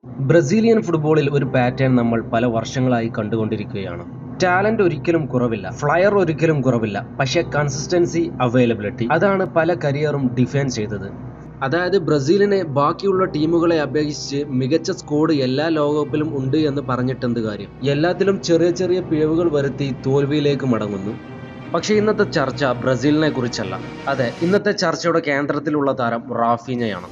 Brazilian ഫുട്ബോളിൽ ഒരു pattern നമ്മൾ പല വർഷങ്ങളായി കണ്ടുകൊണ്ടിരിക്കുകയാണ്. ടാലന്റ് ഒരിക്കലും കുറവില്ല, ഫ്ലയർ ഒരിക്കലും കുറവില്ല, പക്ഷേ കൺസിസ്റ്റൻസി, അവൈലബിലിറ്റി അതാണ് പല കരിയറും ഡിഫൈൻ ചെയ്തത്. അതായത് ബ്രസീലിനെ ബാക്കിയുള്ള ടീമുകളെ അപേക്ഷിച്ച് മികച്ച സ്ക്വാഡ് എല്ലാ ലോകകപ്പിലും ഉണ്ട് എന്ന് പറഞ്ഞിട്ടെന്ത് കാര്യം? എല്ലാത്തിലും ചെറിയ ചെറിയ പിഴവുകൾ വരുത്തി തോൽവിയിലേക്ക് മടങ്ങുന്നു. പക്ഷേ ഇന്നത്തെ ചർച്ച ബ്രസീലിനെ കുറിച്ചല്ല. അതെ, ഇന്നത്തെ ചർച്ചയുടെ കേന്ദ്രത്തിലുള്ള താരം റാഫീഞ്ഞയാണ്.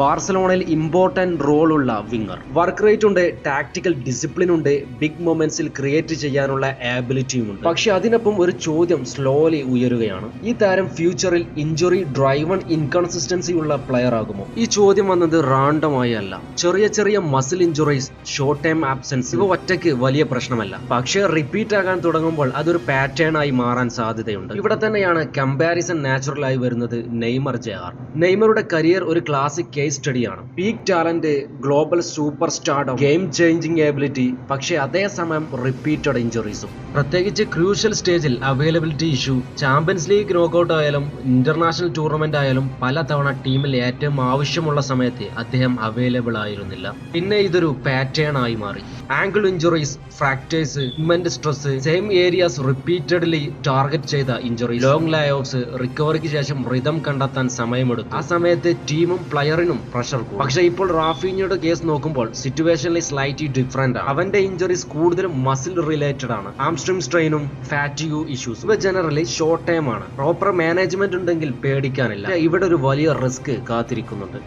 ബാർസലോണയിൽ ഇമ്പോർട്ടൻറ്റ് റോളുള്ള വിങ്ങർ. വർക്ക് റേറ്റ് ഉണ്ട്, ടാക്ടിക്കൽ ഡിസിപ്ലിൻ ഉണ്ട്, ബിഗ് മൊമെന്റ്സിൽ ക്രിയേറ്റ് ചെയ്യാനുള്ള ആബിലിറ്റിയും ഉണ്ട്. പക്ഷെ അതിനൊപ്പം ഒരു ചോദ്യം സ്ലോലി ഉയരുകയാണ്. ഈ താരം ഫ്യൂച്ചറിൽ ഇഞ്ചുറി ഡ്രൈവൺ ഇൻകൺസിസ്റ്റൻസി ഉള്ള പ്ലെയർ ആകുമോ? ഈ ചോദ്യം വന്നത് റാൻഡമായി അല്ല. ചെറിയ ചെറിയ muscle injuries, short time absence ഇവ ഒറ്റയ്ക്ക് വലിയ പ്രശ്നമല്ല. പക്ഷേ റിപ്പീറ്റ് ആകാൻ തുടങ്ങുമ്പോൾ അതൊരു പാറ്റേൺ ആയി മാറാൻ സാധ്യതയുണ്ട്. ഇവിടെ തന്നെയാണ് കമ്പാരിസൺ നാച്ചുറൽ ആയി വരുന്നത്. Neymar JR. നെയ്മറുടെ കരിയർ ഒരു ക്ലാസിക് കേസ് സ്റ്റഡിയാണ്. Peak talent, global super stardom, game changing ability, പക്ഷേ അതേസമയം റിപ്പീറ്റഡ് ഇഞ്ചുറീസും. പ്രത്യേകിച്ച് ക്രൂഷ്യൽ സ്റ്റേജിൽ availability issue. Champions league knockout ആയാലും ഇന്റർനാഷണൽ ടൂർണമെന്റ് ആയാലും പലതവണ ടീമിൽ ഏറ്റവും ആവശ്യമുള്ള സമയത്ത് അദ്ദേഹം അവൈലബിൾ ആയിരുന്നില്ല. പിന്നെ ഇതൊരു പാറ്റേൺ ആയി മാറി. Ankle injuries, fractures, imminent stress, same areas repeatedly target ചെയ്ത ഇഞ്ചുറി, ലോങ് ലേ ഓഫ്സ്, റിക്കവറിക്ക് ശേഷം റിതം കണ്ടെത്താൻ സമയമെടുത്തു. ആ സമയത്ത് ടീമും പ്ലെയറിനും പ്രഷർ കൂടും. പക്ഷേ ഇപ്പോൾ റാഫീഞ്ഞയുടെ കേസ് നോക്കുമ്പോൾ സിറ്റുവേഷനിൽ സ്ലൈറ്റ്ലി ഡിഫറെന്റ് ആണ്. അവന്റെ ഇഞ്ചുറീസ് കൂടുതലും മസിൽ റിലേറ്റഡ് ആണ്. ആംസ്ട്രിങ് സ്ട്രെയിനും ഫാറ്റിഗു ഇഷ്യൂസ് ഇവ ജനറലി ഷോർട്ട് ടൈം ആണ്. പ്രോപ്പർ മാനേജ്മെന്റ് ഉണ്ടെങ്കിൽ പേടിക്കാനില്ല. ഇവിടെ ഒരു വലിയ റിസ്ക് കാത്തിരിക്കുന്നുണ്ട്.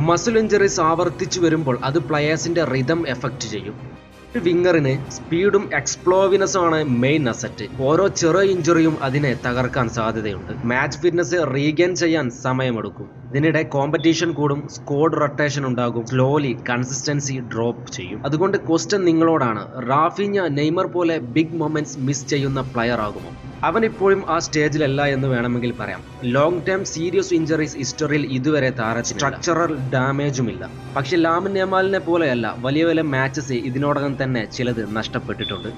മസിൽ ഇഞ്ചുറീസ് ആവർത്തിച്ചു വരുമ്പോൾ അത് പ്ലെയേഴ്സിന്റെ റിതം എഫക്ട് ചെയ്യും. ഒരു വിങ്ങറിന് സ്പീഡും എക്സ്പ്ലോവിനെസ്സും ആണ് മെയിൻ അസറ്റ്. ഓരോ ചെറിയ ഇഞ്ചുറിയും അതിനെ തകർക്കാൻ സാധ്യതയുണ്ട്. മാച്ച് ഫിറ്റ്നസ് റീഗെയിൻ ചെയ്യാൻ സമയമെടുക്കും. ഇതിനിടെ കോമ്പറ്റീഷൻ കൂടും, സ്ക്വാഡ് റൊട്ടേഷൻ ഉണ്ടാകും, സ്ലോലി കൺസിസ്റ്റൻസി ഡ്രോപ്പ് ചെയ്യും. അതുകൊണ്ട് ക്വസ്റ്റ്യൻ നിങ്ങളോടാണ്, റാഫീഞ്ഞ നെയ്മർ പോലെ ബിഗ് മൊമെന്റ്സ് മിസ് ചെയ്യുന്ന പ്ലെയർ ആകുമോ? അവൻ ഇപ്പോഴും ആ സ്റ്റേജിലല്ല എന്ന് വേണമെങ്കിൽ പറയാം. ലോങ് ടൈം സീരിയസ് ഇഞ്ചറീസ് ഹിസ്റ്ററിയിൽ ഇതുവരെ താരത്തിന് സ്ട്രക്ചറൽ ഡാമേജുമില്ല. പക്ഷെ ലാമിൻ യമാലിനെ പോലെയല്ല, വലിയ വലിയ മാച്ചസ് ഇതിനോടകം തന്നെ ചിലത് നഷ്ടപ്പെട്ടിട്ടുണ്ട്.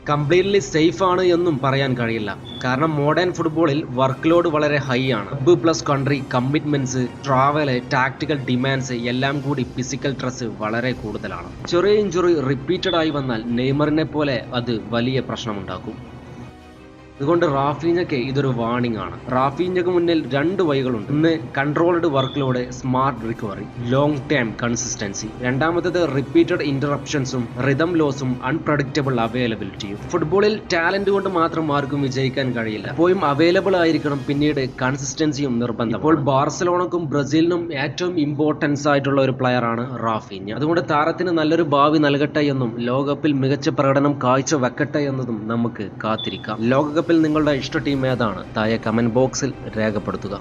കംപ്ലീറ്റ്ലി സേഫ് ആണ് എന്നും പറയാൻ കഴിയില്ല. കാരണം മോഡേൺ ഫുട്ബോളിൽ വർക്ക് ലോഡ് വളരെ ഹൈ ആണ്. Club plus country commitments, travel, tactical demands എല്ലാം കൂടി ഫിസിക്കൽ സ്ട്രെസ് വളരെ കൂടുതലാണ്. ചെറിയ ഇഞ്ചുറി റിപ്പീറ്റഡ് ആയി വന്നാൽ നെയ്മറിനെ പോലെ അത് വലിയ പ്രശ്നമുണ്ടാക്കും. അതുകൊണ്ട് റാഫീഞ്ഞയ്ക്ക് ഇതൊരു വാർണിംഗ് ആണ്. റാഫീഞ്ഞയ്ക്ക് മുന്നിൽ രണ്ട് വഴികളുണ്ട്. ഒന്ന് controlled work load, smart recovery, long time consistency. രണ്ടാമത്തേത് റിപ്പീറ്റഡ് ഇന്ററപ്ഷൻസും റിതം ലോസും അൺപ്രഡിക്റ്റബിൾ അവൈലബിലിറ്റിയും. ഫുട്ബോളിൽ ടാലന്റ് കൊണ്ട് മാത്രം ആർക്കും വിജയിക്കാൻ കഴിയില്ല. എപ്പോഴും അവൈലബിൾ ആയിരിക്കണം. പിന്നീട് കൺസിസ്റ്റൻസിയും നിർബന്ധം. ഇപ്പോൾ ബാർസലോണക്കും ബ്രസീലിനും ഏറ്റവും ഇമ്പോർട്ടൻസ് ആയിട്ടുള്ള ഒരു പ്ലെയർ ആണ് റാഫീഞ്ഞ. അതുകൊണ്ട് താരത്തിന് നല്ലൊരു ഭാവി നൽകട്ടെ എന്നും ലോകകപ്പിൽ മികച്ച പ്രകടനം കാഴ്ചവെക്കട്ടെ എന്നതും നമുക്ക് കാത്തിരിക്കാം. ലോകകപ്പിൽ നിങ്ങളുടെ ഇഷ്ട ടീം ഏതാണ്? താഴെ കമന്റ് ബോക്സിൽ രേഖപ്പെടുത്തുക.